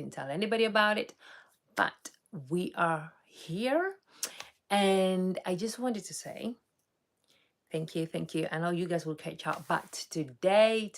didn't tell anybody about it, but we are here. And I just wanted to say thank you, thank you. I know you guys will catch up, but today,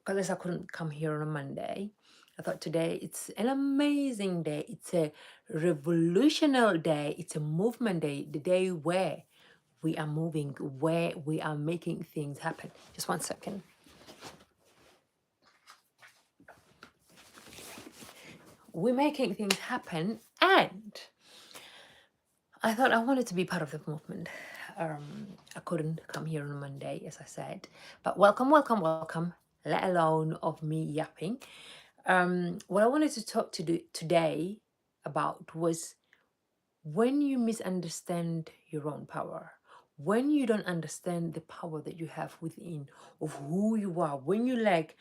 because I couldn't come here on a Monday, I thought today it's an amazing day. It's a revolutionary day. It's a movement day, the day where we are moving, where we are making things happen. Just one second. We're making things happen, and I thought I wanted to be part of the movement. I couldn't come here on a Monday, as I said, but welcome, welcome, welcome, let alone of me yapping. What I wanted to talk to do today about was when you misunderstand your own power, when you don't understand the power that you have within of who you are, when you like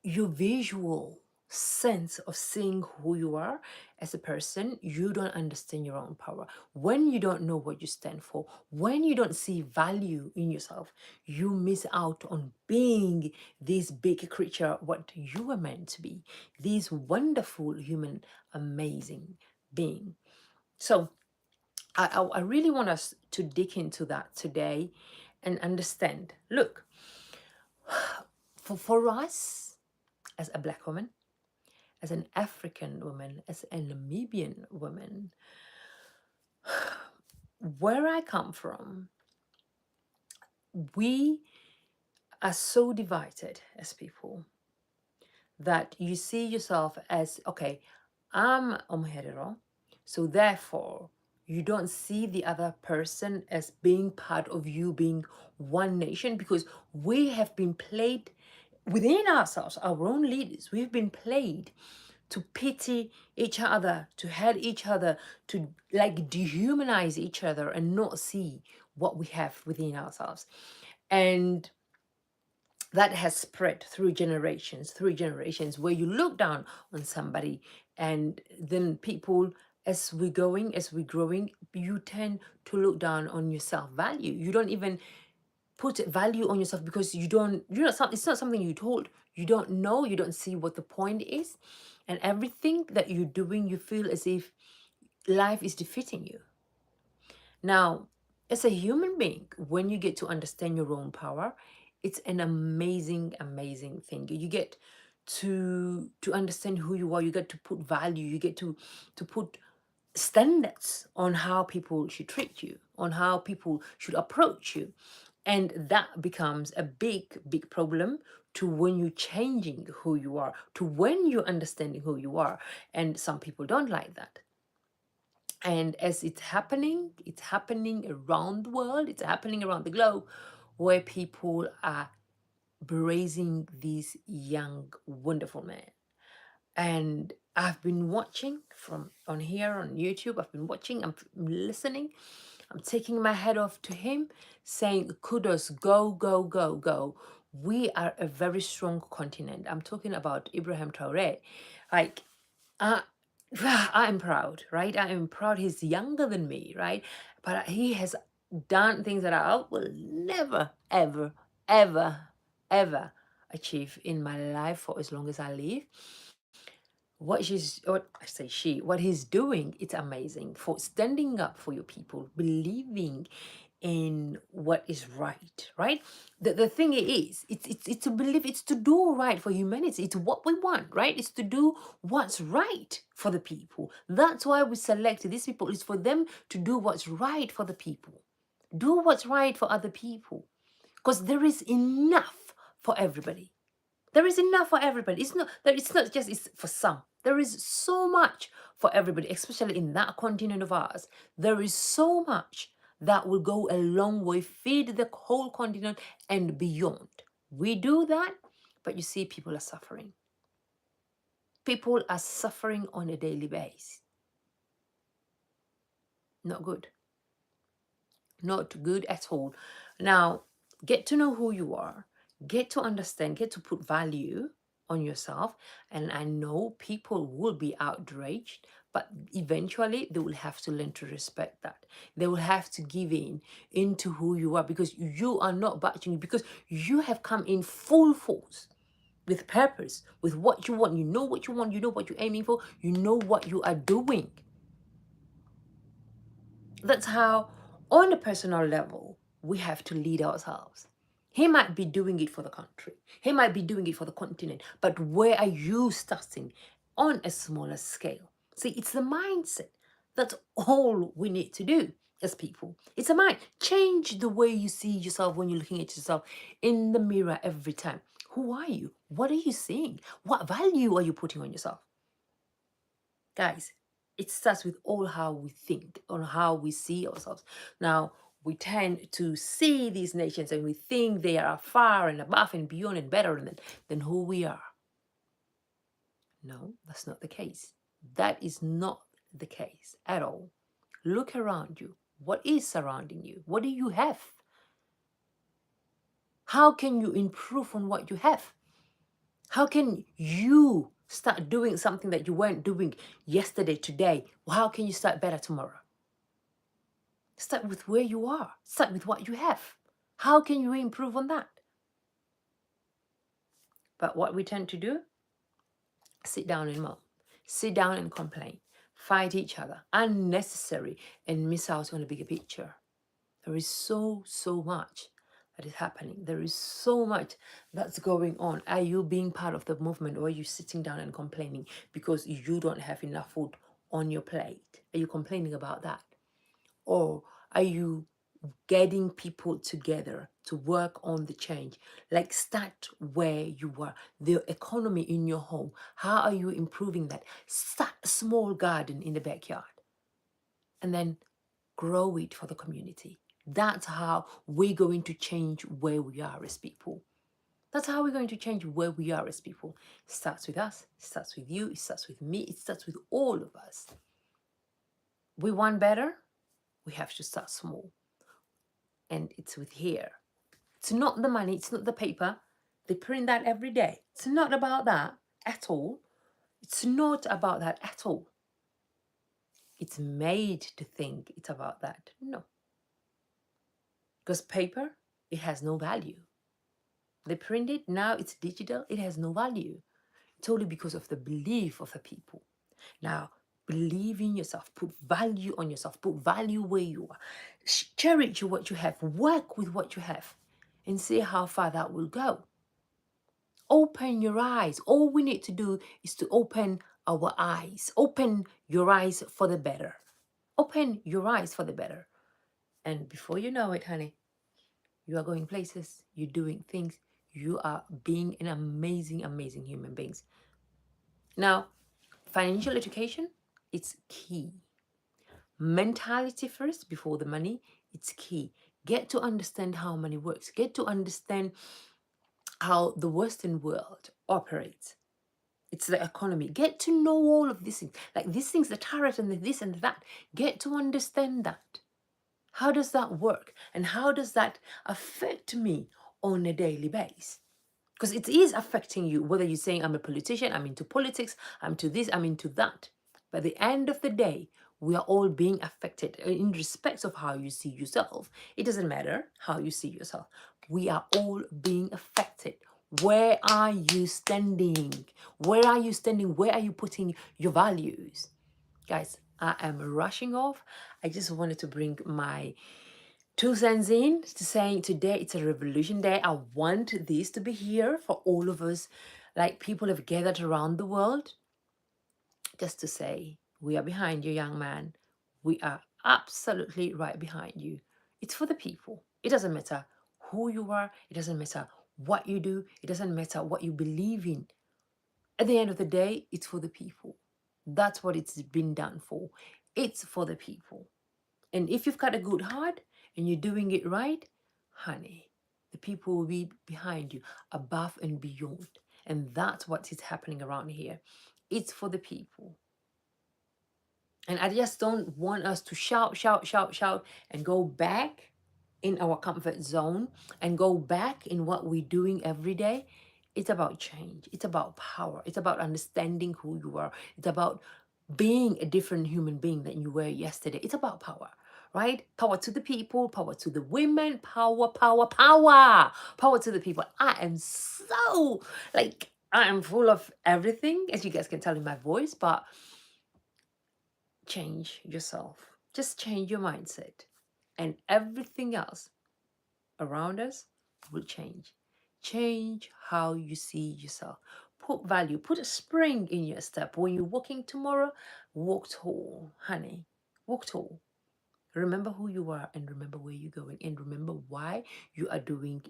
your visual sense of seeing who you are as a person, you don't understand your own power. When you don't know what you stand for, when you don't see value in yourself, you miss out on being this big creature, what you are meant to be, this wonderful human, amazing being. So I really want us to dig into that today and understand. Look, for us as a Black woman, as an African woman, as a Namibian woman, where I come from, we are so divided as people that you see yourself as, okay, I'm Omherero, so therefore you don't see the other person as being part of you being one nation, because we have been played within ourselves, our own leaders, we've been played to pity each other, to hate each other, to like dehumanize each other and not see what we have within ourselves. And that has spread through generations, where you look down on somebody, and then people, as we're growing, you tend to look down on your self-value. You don't even put value on yourself because it's not something you told. You don't know, you don't see what the point is. And everything that you're doing, you feel as if life is defeating you. Now, as a human being, when you get to understand your own power, it's an amazing, amazing thing. You get to understand who you are. You get to put value. You get to put standards on how people should treat you, on how people should approach you. And that becomes a big, big problem to when you're changing who you are, to when you're understanding who you are. And some people don't like that. And as it's happening around the world, it's happening around the globe, where people are praising these young, wonderful men. And I've been watching from on here on YouTube, I'm listening, I'm taking my head off to him, saying, kudos, go, go, go, go. We are a very strong continent. I'm talking about Ibrahim Traore. Like, uh, I am proud, right? I am proud. He's younger than me, right? But he has done things that I will never, ever, ever, ever achieve in my life for as long as I live. What he's doing, it's amazing, for standing up for your people, believing in what is right. The thing is, it's to believe, it's to do right for humanity. It's what we want, right? It's to do what's right for the people. That's why we selected these people. It's for them to do what's right for the people, do what's right for other people, because there is enough for everybody. There is enough for everybody. It's not just it's for some. There is so much for everybody, especially in that continent of ours. There is so much that will go a long way, feed the whole continent and beyond. We do that, but you see, people are suffering. People are suffering on a daily basis. Not good. Not good at all. Now, get to know who you are. Get to understand, get to put value on yourself. And I know people will be outraged, but eventually they will have to learn to respect that. They will have to give in into who you are, because you are not budging, because you have come in full force with purpose, with what you want. You know what you want, you know what you're aiming for, you know what you are doing. That's how, on a personal level, we have to lead ourselves. He might be doing it for the country, he might be doing it for the continent, but where are you starting on a smaller scale? See, it's the mindset. That's all we need to do as people. It's a mind. Change the way you see yourself when you're looking at yourself in the mirror every time. Who are you? What are you seeing? What value are you putting on yourself? Guys, it starts with all how we think, on how we see ourselves. Now, we tend to see these nations and we think they are far and above and beyond and better than who we are. No, that's not the case. That is not the case at all. Look around you. What is surrounding you? What do you have? How can you improve on what you have? How can you start doing something that you weren't doing yesterday, today? How can you start better tomorrow? Start with where you are. Start with what you have. How can you improve on that? But what we tend to do, sit down and moan, sit down and complain, fight each other, unnecessary, and miss out on the bigger picture. There is so much that is happening. There is so much that's going on. Are you being part of the movement, or are you sitting down and complaining because you don't have enough food on your plate? Are you complaining about that? Or are you getting people together to work on the change? Like, start where you are. The economy in your home, how are you improving that? Start a small garden in the backyard and then grow it for the community. That's how we're going to change where we are as people. That's how we're going to change where we are as people. It starts with us, it starts with you, it starts with me, it starts with all of us. We want better, we have to start small. And it's with here. It's not the money, it's not the paper. They print that every day. It's not about that at all. It's not about that at all. It's made to think it's about that. No. Because paper, it has no value. They print it, now it's digital, it has no value. It's only because of the belief of the people. Now, believe in yourself, put value on yourself, put value where you are. Cherish what you have, work with what you have, and see how far that will go. Open your eyes. All we need to do is to open our eyes. Open your eyes for the better. Open your eyes for the better. And before you know it, honey, you are going places, you're doing things, you are being an amazing, amazing human beings. Now, financial education, it's key. Mentality first before the money, it's key. Get to understand how money works. Get to understand how the Western world operates. It's the economy. Get to know all of these things. Like these things, the tariff and the this and that. Get to understand that. How does that work? And how does that affect me on a daily basis? Because it is affecting you, whether you're saying I'm a politician, I'm into politics, I'm to this, I'm into that. But at the end of the day, we are all being affected in respect of how you see yourself. It doesn't matter how you see yourself. We are all being affected. Where are you standing? Where are you standing? Where are you putting your values? Guys, I am rushing off. I just wanted to bring my 2 cents in to saying today it's a revolution day. I want this to be here for all of us. Like, people have gathered around the world just to say, we are behind you, young man. We are absolutely right behind you. It's for the people. It doesn't matter who you are. It doesn't matter what you do. It doesn't matter what you believe in. At the end of the day, it's for the people. That's what it's been done for. It's for the people. And if you've got a good heart and you're doing it right, honey, the people will be behind you, above and beyond. And that's what is happening around here. It's for the people. And I just don't want us to shout, shout, shout, shout, and go back in our comfort zone and go back in what we're doing every day. It's about change. It's about power. It's about understanding who you are. It's about being a different human being than you were yesterday. It's about power, right? Power to the people, power to the women, power, power, power, power to the people. I am so, like, I am full of everything, as you guys can tell in my voice, but change yourself. Just change your mindset, and everything else around us will change. Change how you see yourself. Put value, put a spring in your step. When you're walking tomorrow, walk tall, honey. Walk tall. Remember who you are and remember where you're going and remember you are doing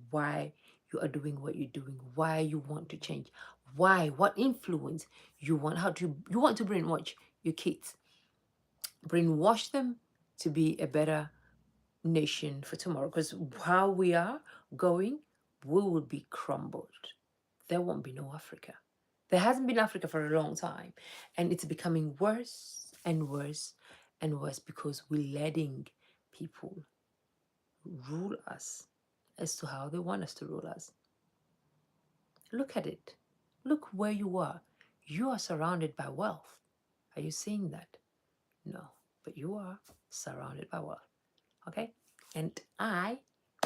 why you are doing what you're doing, why you want to change, what influence you want to brainwash your kids, brainwash them to be a better nation for tomorrow, because how we are going, we will be crumbled. There won't be no Africa. There hasn't been Africa for a long time, and it's becoming worse and worse and worse because we're letting people rule us as to how they want us to rule us. Look at it. Look where you are. You are surrounded by wealth. Are you seeing that? No, but you are surrounded by wealth. Okay? And I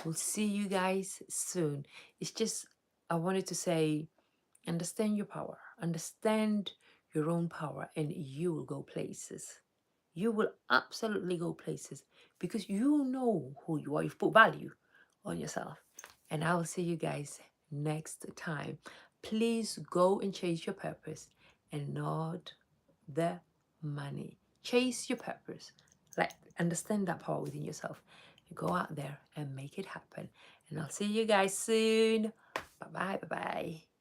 will see you guys soon. It's just, I wanted to say, understand your power, understand your own power, and you will go places. You will absolutely go places because you know who you are. You've put value on yourself. And I will see you guys next time. Please go and chase your purpose and not the money. Chase your purpose. Like, understand that power within yourself. Go out there and make it happen. And I'll see you guys soon. Bye bye. Bye bye.